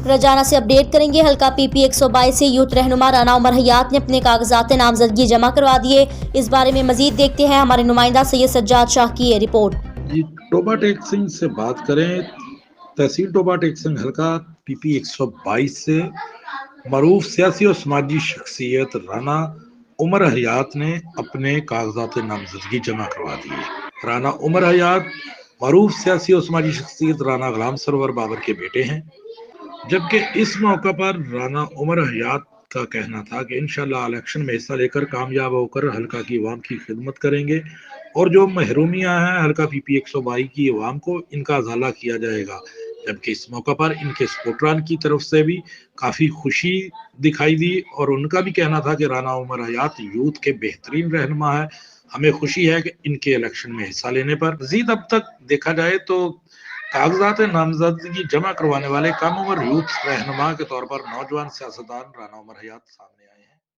روزانہ سے اپڈیٹ کریں گے۔ حلقہ پی پی 122 سے یوتھ رہنما رانا عمر حیات نے اپنے کاغذات نامزدگی جمع کروا دیے۔ اس بارے میں مزید دیکھتے ہیں ہمارے نمائندہ سید سجاد شاہ کی یہ رپورٹ۔ ٹوبہ ٹیک سنگھ سے بات کریں۔ تحصیل ٹوبہ ٹیک سنگھ حلقہ پی پی 122 سے معروف سیاسی اور سماجی شخصیت رانا عمر حیات نے اپنے کاغذات نامزدگی جمع کروا دیے۔ رانا عمر حیات معروف سیاسی اور سماجی شخصیت رانا غلام سرور بابر کے بیٹے ہیں، جبکہ اس موقع پر رانا عمر حیات کا کہنا تھا کہ انشاءاللہ الیکشن میں حصہ لے کر کامیاب ہو کر حلقہ کی عوام کی خدمت کریں گے، اور جو محرومیاں ہیں حلقہ پی پی 122 کی عوام کو ان کا ازالہ کیا جائے گا۔ جبکہ اس موقع پر ان کے سپورٹران کی طرف سے بھی کافی خوشی دکھائی دی، اور ان کا بھی کہنا تھا کہ رانا عمر حیات یوتھ کے بہترین رہنما ہے، ہمیں خوشی ہے کہ ان کے الیکشن میں حصہ لینے پر۔ مزید اب تک دیکھا جائے تو کاغذات نامزدگی جمع کروانے والے کم عمر یوتھ رہنما کے طور پر نوجوان سیاستدان رانا عمر حیات سامنے